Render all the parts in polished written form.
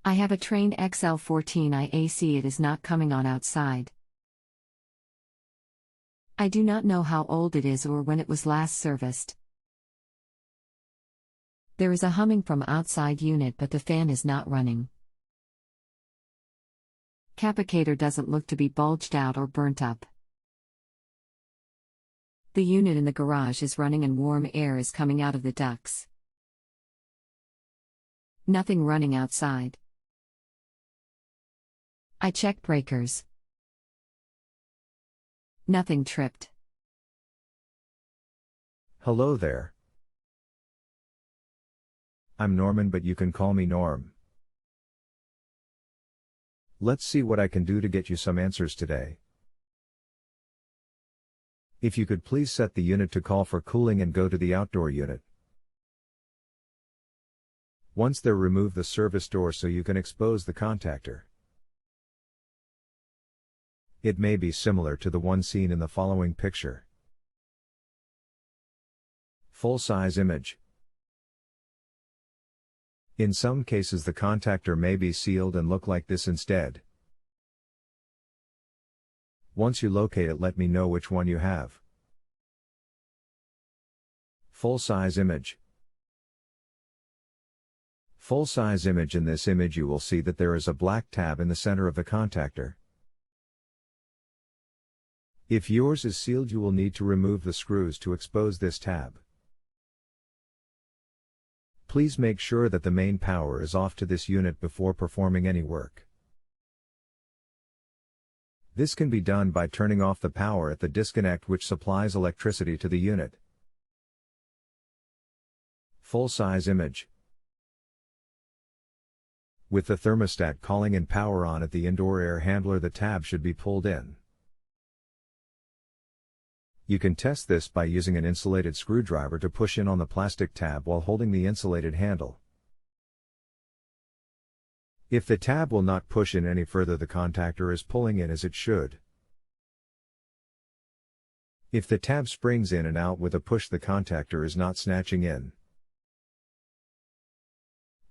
I have a Trane XL14i AC. It is not coming on outside. I do not know how old it is or when it was last serviced. There is a humming from outside unit but the fan is not running. Capicator doesn't look to be bulged out or burnt up. The unit in the garage is running and warm air is coming out of the ducts. Nothing running outside. I checked breakers. Nothing tripped. Hello there. I'm Norman, but you can call me Norm. Let's see what I can do to get you some answers today. If you could please set the unit to call for cooling and go to the outdoor unit. Once there, remove the service door so you can expose the contactor. It may be similar to the one seen in the following picture. Full-size image. In some cases the contactor may be sealed and look like this instead. Once you locate it, let me know which one you have. Full-size image. Full-size image. In this image you will see that there is a black tab in the center of the contactor. If yours is sealed, you will need to remove the screws to expose this tab. Please make sure that the main power is off to this unit before performing any work. This can be done by turning off the power at the disconnect which supplies electricity to the unit. Full-size image. With the thermostat calling in power on at the indoor air handler, the tab should be pulled in. You can test this by using an insulated screwdriver to push in on the plastic tab while holding the insulated handle. If the tab will not push in any further, the contactor is pulling in as it should. If the tab springs in and out with a push, the contactor is not snatching in.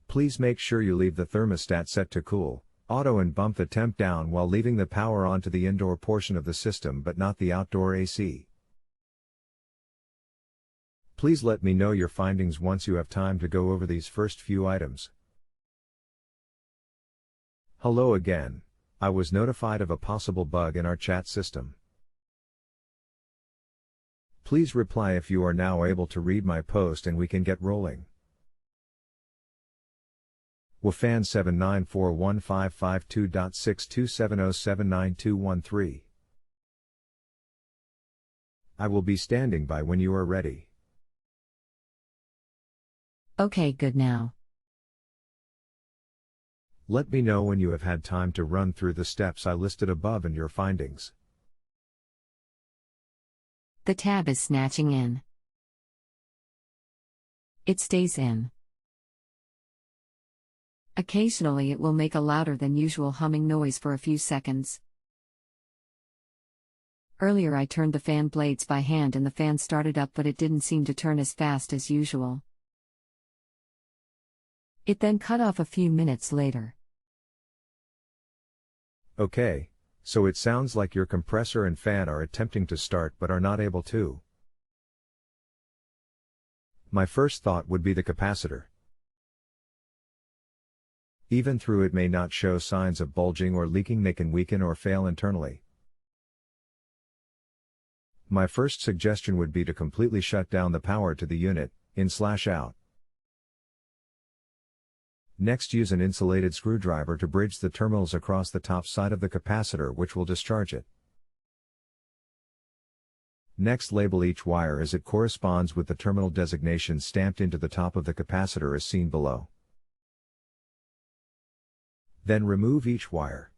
Please make sure you leave the thermostat set to cool, auto, and bump the temp down while leaving the power on to the indoor portion of the system but not the outdoor AC. Please let me know your findings once you have time to go over these first few items. Hello again. I was notified of a possible bug in our chat system. Please reply if you are now able to read my post and we can get rolling. WFAN 79415552.6270799213. I will be standing by when you are ready. Okay, good now. Let me know when you have had time to run through the steps I listed above and your findings. The tab is snatching in. It stays in. Occasionally it will make a louder than usual humming noise for a few seconds. Earlier I turned the fan blades by hand and the fan started up, but it didn't seem to turn as fast as usual. It then cut off a few minutes later. Okay, so it sounds like your compressor and fan are attempting to start but are not able to. My first thought would be the capacitor. Even though it may not show signs of bulging or leaking, they can weaken or fail internally. My first suggestion would be to completely shut down the power to the unit, in/out. Next, use an insulated screwdriver to bridge the terminals across the top side of the capacitor, which will discharge it. Next, label each wire as it corresponds with the terminal designations stamped into the top of the capacitor as seen below. Then remove each wire.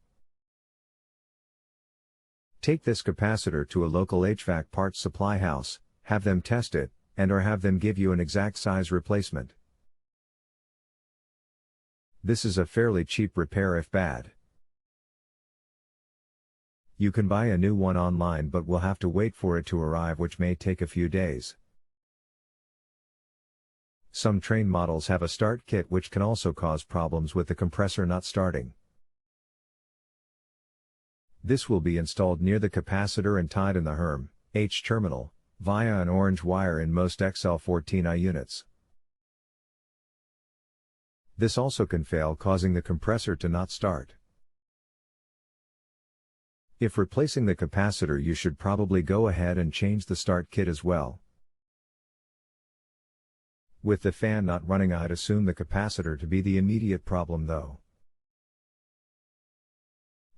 Take this capacitor to a local HVAC parts supply house, have them test it, and/or have them give you an exact size replacement. This is a fairly cheap repair if bad. You can buy a new one online but will have to wait for it to arrive, which may take a few days. Some Trane models have a start kit which can also cause problems with the compressor not starting. This will be installed near the capacitor and tied in the H terminal, via an orange wire in most XL14i units. This also can fail, causing the compressor to not start. If replacing the capacitor, you should probably go ahead and change the start kit as well. With the fan not running, I'd assume the capacitor to be the immediate problem though.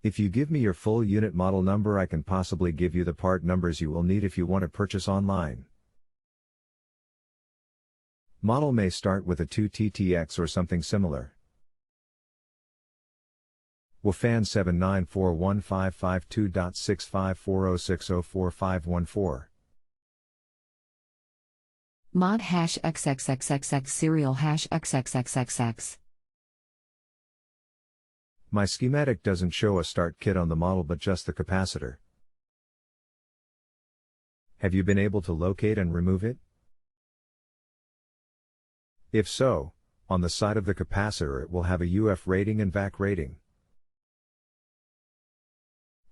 If you give me your full unit model number, I can possibly give you the part numbers you will need if you want to purchase online. Model may start with a 2TTX or something similar. WFAN 79415552.65406045514. Mod #XXXXX serial #XXXXX. My schematic doesn't show a start kit on the model but just the capacitor. Have you been able to locate and remove it? If so, on the side of the capacitor it will have a UF rating and VAC rating.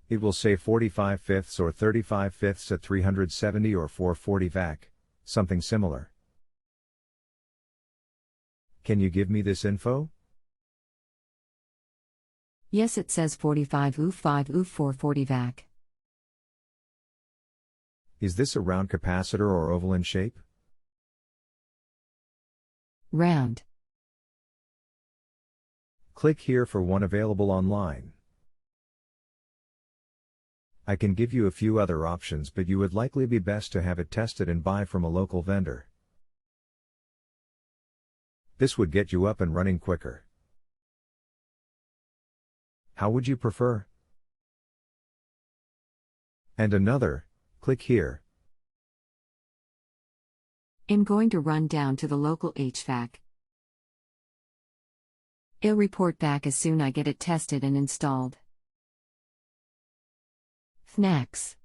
It will say 45/5 or 35/5 at 370 or 440 VAC, something similar. Can you give me this info? Yes, it says 45 U5 U440 VAC. Is this a round capacitor or oval in shape? Round. Click here for one available online. I can give you a few other options, but you would likely be best to have it tested and buy from a local vendor. This would get you up and running quicker. How would you prefer? And another, click here. I'm going to run down to the local HVAC. I'll report back as soon as I get it tested and installed. Thanks.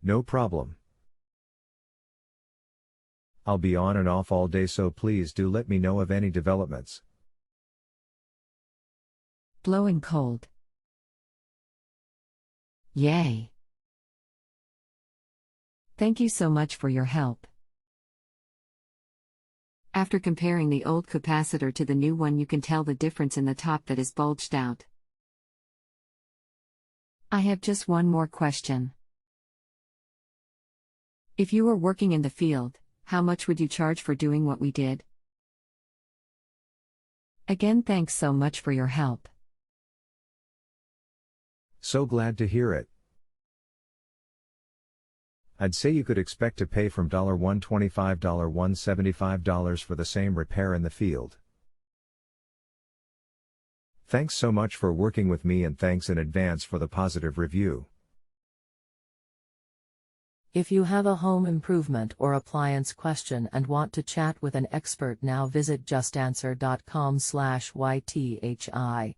No problem. I'll be on and off all day, so please do let me know of any developments. Blowing cold. Yay. Thank you so much for your help. After comparing the old capacitor to the new one, you can tell the difference in the top that is bulged out. I have just one more question. If you were working in the field, how much would you charge for doing what we did? Again, thanks so much for your help. So glad to hear it. I'd say you could expect to pay from $125 to $175 for the same repair in the field. Thanks so much for working with me, and thanks in advance for the positive review. If you have a home improvement or appliance question and want to chat with an expert now, visit justanswer.com/YTHI.